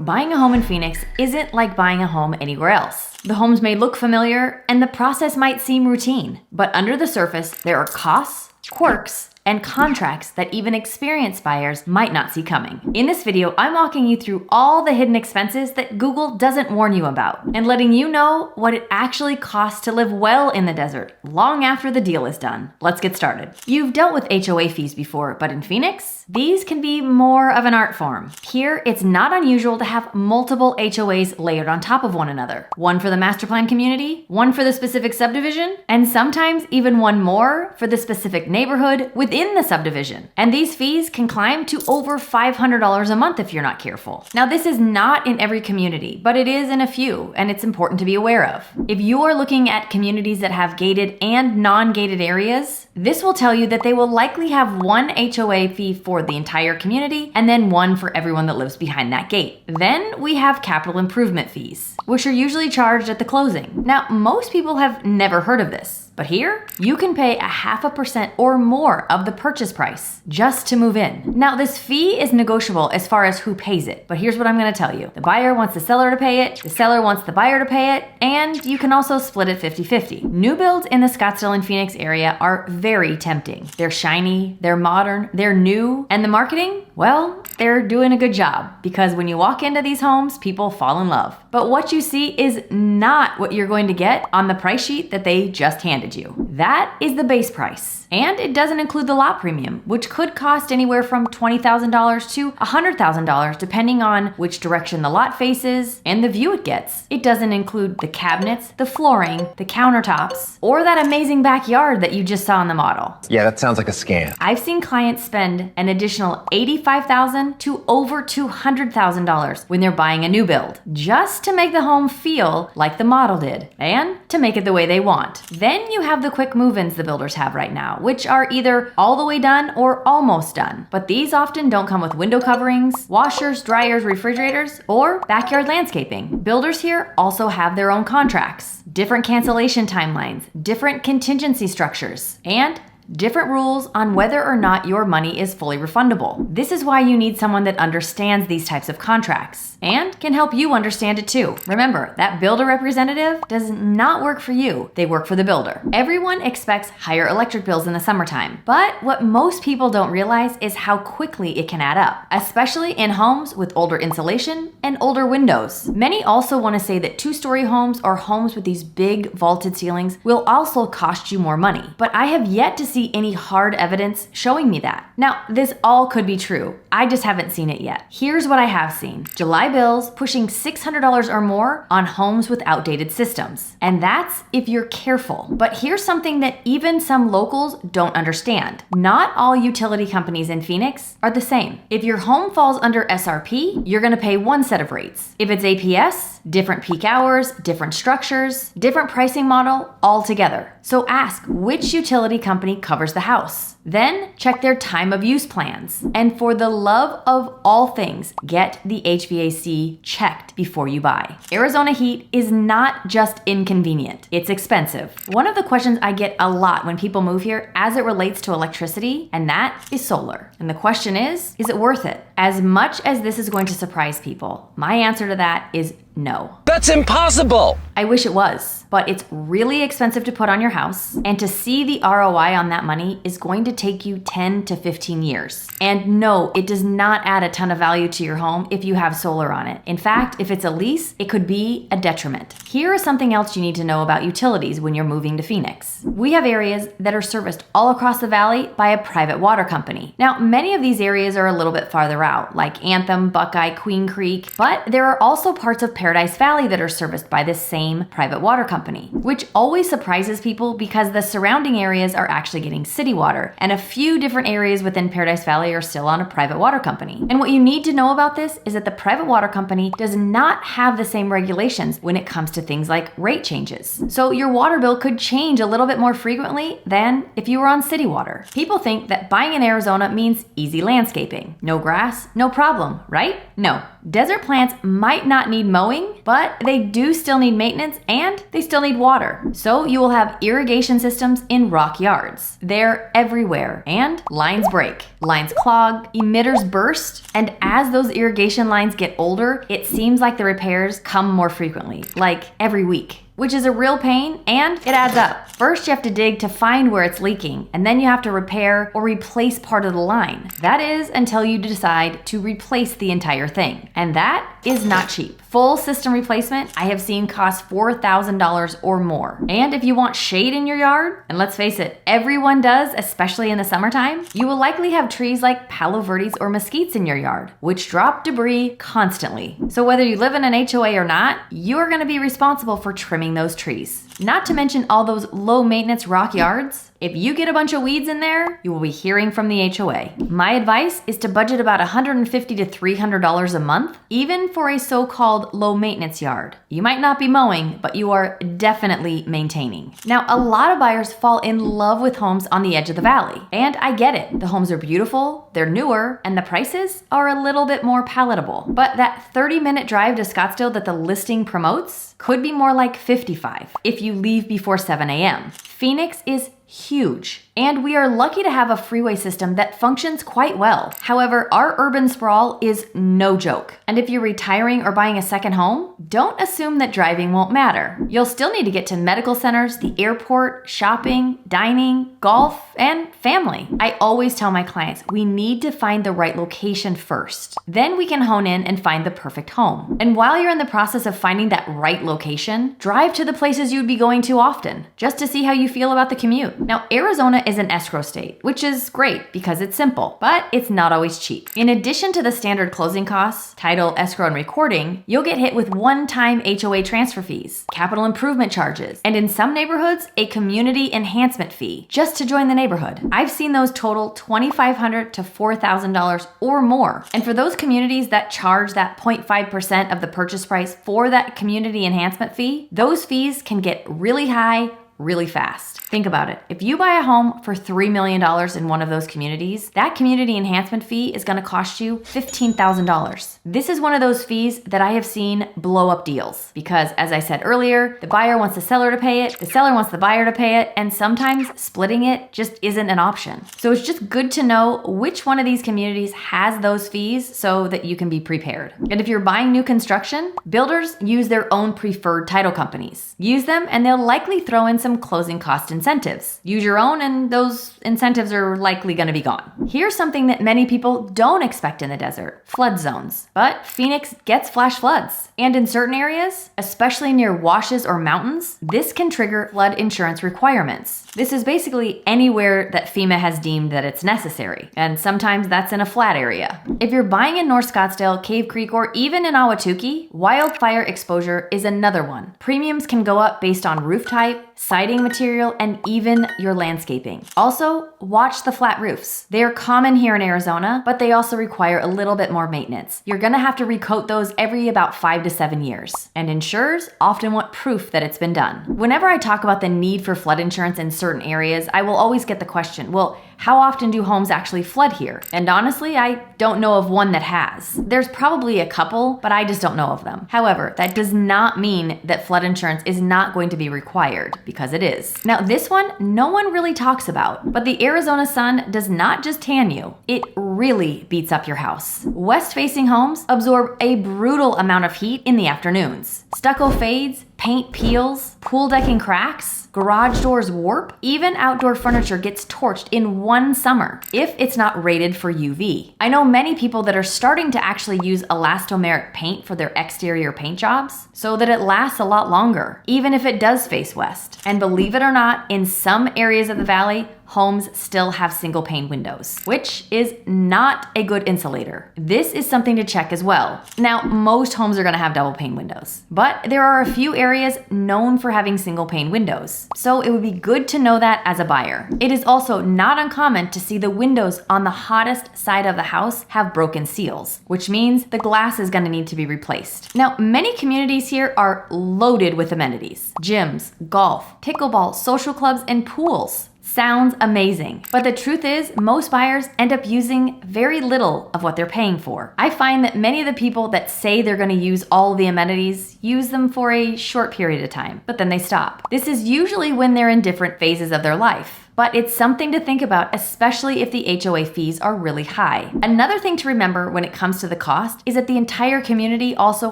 Buying a home in Phoenix isn't like buying a home anywhere else. The homes may look familiar and the process might seem routine, but under the surface, there are costs, quirks, and contracts that even experienced buyers might not see coming. In this video, I'm walking you through all the hidden expenses that Google doesn't warn you about and letting you know what it actually costs to live well in the desert long after the deal is done. Let's get started. You've dealt with HOA fees before, but in Phoenix, these can be more of an art form. Here, it's not unusual to have multiple HOAs layered on top of one another. One for the master plan community, one for the specific subdivision, and sometimes even one more for the specific neighborhood within the subdivision. And these fees can climb to over $500 a month if you're not careful. Now, this is not in every community, but it is in a few, and it's important to be aware of. If you are looking at communities that have gated and non-gated areas, this will tell you that they will likely have one HOA fee for the entire community and then one for everyone that lives behind that gate. Then we have capital improvement fees, which are usually charged at the closing. Now, most people have never heard of this. But here, you can pay 0.5% or more of the purchase price just to move in. Now, this fee is negotiable as far as who pays it, but here's what I'm gonna tell you. The buyer wants the seller to pay it, the seller wants the buyer to pay it, and you can also split it 50-50. New builds in the Scottsdale and Phoenix area are very tempting. They're shiny, they're modern, they're new, and the marketing, well, they're doing a good job because when you walk into these homes, people fall in love. But what you see is not what you're going to get on the price sheet that they just handed you. That is the base price. And it doesn't include the lot premium, which could cost anywhere from $20,000 to $100,000 depending on which direction the lot faces and the view it gets. It doesn't include the cabinets, the flooring, the countertops, or that amazing backyard that you just saw in the model. Yeah, that sounds like a scam. I've seen clients spend an additional $85,000 to over $200,000 when they're buying a new build, just to make the home feel like the model did and to make it the way they want. Then you have the quick move-ins the builders have right now, which are either all the way done or almost done. But these often don't come with window coverings, washers, dryers, refrigerators, or backyard landscaping. Builders here also have their own contracts, different cancellation timelines, different contingency structures, and different rules on whether or not your money is fully refundable. This is why you need someone that understands these types of contracts and can help you understand it too. Remember, that builder representative does not work for you. They work for the builder. Everyone expects higher electric bills in the summertime, but what most people don't realize is how quickly it can add up, especially in homes with older insulation and older windows. Many also want to say that two-story homes or homes with these big vaulted ceilings will also cost you more money, but I have yet to see any hard evidence showing me that. Now, this all could be true. I just haven't seen it yet. Here's what I have seen. July bills pushing $600 or more on homes with outdated systems. And that's if you're careful. But here's something that even some locals don't understand. Not all utility companies in Phoenix are the same. If your home falls under SRP, you're gonna pay one set of rates. If it's APS, different peak hours, different structures, different pricing model altogether. So ask which utility company covers the house. Then check their time of use plans. And for the love of all things, get the HVAC checked before you buy. Arizona heat is not just inconvenient, it's expensive. One of the questions I get a lot when people move here as it relates to electricity, and that is solar. And the question is it worth it? As much as this is going to surprise people, my answer to that is no. That's impossible! I wish it was, but it's really expensive to put on your house, and to see the ROI on that money is going to take you 10 to 15 years. And no, it does not add a ton of value to your home if you have solar on it. In fact, if it's a lease, it could be a detriment. Here is something else you need to know about utilities when you're moving to Phoenix. We have areas that are serviced all across the valley by a private water company. Now, many of these areas are a little bit farther out, like Anthem, Buckeye, Queen Creek, but there are also parts of Paradise Valley that are serviced by this same private water company, which always surprises people because the surrounding areas are actually getting city water, and a few different areas within Paradise Valley are still on a private water company. And what you need to know about this is that the private water company does not have the same regulations when it comes to things like rate changes. So your water bill could change a little bit more frequently than if you were on city water. People think that buying in Arizona means easy landscaping. No grass, no problem, right? No. Desert plants might not need mowing growing, but they do still need maintenance and they still need water. So you will have irrigation systems in rock yards. They're everywhere, and lines break, lines clog, emitters burst, and as those irrigation lines get older, it seems like the repairs come more frequently, like every week, which is a real pain and it adds up. First, you have to dig to find where it's leaking, and then you have to repair or replace part of the line. That is until you decide to replace the entire thing. And that is not cheap. Full system replacement I have seen cost $4,000 or more. And if you want shade in your yard, and let's face it, everyone does, especially in the summertime, you will likely have trees like palo verdes or mesquites in your yard, which drop debris constantly. So whether you live in an HOA or not, you are going to be responsible for trimming those trees. Not to mention all those low maintenance rock yards. If you get a bunch of weeds in there, you will be hearing from the HOA. My advice is to budget about $150 to $300 a month, even for a so-called low maintenance yard. You might not be mowing, but you are definitely maintaining. Now, a lot of buyers fall in love with homes on the edge of the valley. And I get it. The homes are beautiful, they're newer, and the prices are a little bit more palatable. But that 30-minute drive to Scottsdale that the listing promotes could be more like 55 if you leave before 7 a.m. Phoenix is huge, and we are lucky to have a freeway system that functions quite well. However, our urban sprawl is no joke. And if you're retiring or buying a second home, don't assume that driving won't matter. You'll still need to get to medical centers, the airport, shopping, dining, golf, and family. I always tell my clients, we need to find the right location first. Then we can hone in and find the perfect home. And while you're in the process of finding that right location, drive to the places you'd be going to often, just to see how you feel about the commute. Now, Arizona is an escrow state, which is great because it's simple, but it's not always cheap. In addition to the standard closing costs, title, escrow, and recording, you'll get hit with one-time HOA transfer fees, capital improvement charges, and in some neighborhoods, a community enhancement fee just to join the neighborhood. I've seen those total $2,500 to $4,000 or more. And for those communities that charge that 0.5% of the purchase price for that community enhancement fee, those fees can get really high really fast. Think about it. If you buy a home for $3 million in one of those communities, that community enhancement fee is going to cost you $15,000. This is one of those fees that I have seen blow up deals because, as I said earlier, the buyer wants the seller to pay it, the seller wants the buyer to pay it, and sometimes splitting it just isn't an option. So it's just good to know which one of these communities has those fees so that you can be prepared. And if you're buying new construction, builders use their own preferred title companies. Use them and they'll likely throw in some closing cost incentives. Use your own and those incentives are likely going to be gone. Here's something that many people don't expect in the desert: flood zones. But Phoenix gets flash floods. And in certain areas, especially near washes or mountains, this can trigger flood insurance requirements. This is basically anywhere that FEMA has deemed that it's necessary. And sometimes that's in a flat area. If you're buying in North Scottsdale, Cave Creek, or even in Ahwatukee, wildfire exposure is another one. Premiums can go up based on roof type, siding material, and even your landscaping. Also, watch the flat roofs. They are common here in Arizona, but they also require a little bit more maintenance. You're gonna have to recoat those every about 5 to 7 years. And insurers often want proof that it's been done. Whenever I talk about the need for flood insurance in certain areas, I will always get the question, well, how often do homes actually flood here? And honestly, I don't know of one that has. There's probably a couple, but I just don't know of them. However, that does not mean that flood insurance is not going to be required, because it is. Now, this one, no one really talks about, but the Arizona sun does not just tan you. It really beats up your house. West-facing homes absorb a brutal amount of heat in the afternoons. Stucco fades, paint peels, pool decking cracks, garage doors warp, even outdoor furniture gets torched in one summer if it's not rated for UV. I know many people that are starting to actually use elastomeric paint for their exterior paint jobs so that it lasts a lot longer, even if it does face west. And believe it or not, in some areas of the valley, homes still have single pane windows, which is not a good insulator. This is something to check as well. Now, most homes are gonna have double pane windows, but there are a few areas known for having single pane windows. So it would be good to know that as a buyer. It is also not uncommon to see the windows on the hottest side of the house have broken seals, which means the glass is gonna need to be replaced. Now, many communities here are loaded with amenities: gyms, golf, pickleball, social clubs, and pools. Sounds amazing, but the truth is most buyers end up using very little of what they're paying for. I find that many of the people that say they're going to use all the amenities use them for a short period of time, but then they stop. This is usually when they're in different phases of their life. But it's something to think about, especially if the HOA fees are really high. Another thing to remember when it comes to the cost is that the entire community also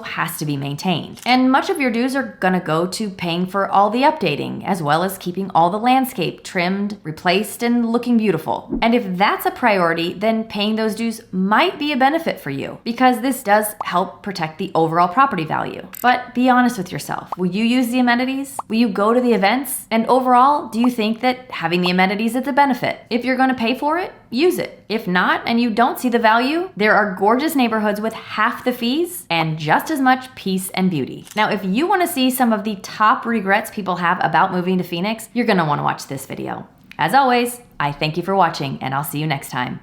has to be maintained. And much of your dues are gonna go to paying for all the updating, as well as keeping all the landscape trimmed, replaced, and looking beautiful. And if that's a priority, then paying those dues might be a benefit for you, because this does help protect the overall property value. But be honest with yourself. Will you use the amenities? Will you go to the events? And overall, do you think that having the amenities is a benefit? If you're going to pay for it, use it. If not, and you don't see the value, there are gorgeous neighborhoods with half the fees and just as much peace and beauty. Now, if you want to see some of the top regrets people have about moving to Phoenix, you're going to want to watch this video. As always, I thank you for watching, and I'll see you next time.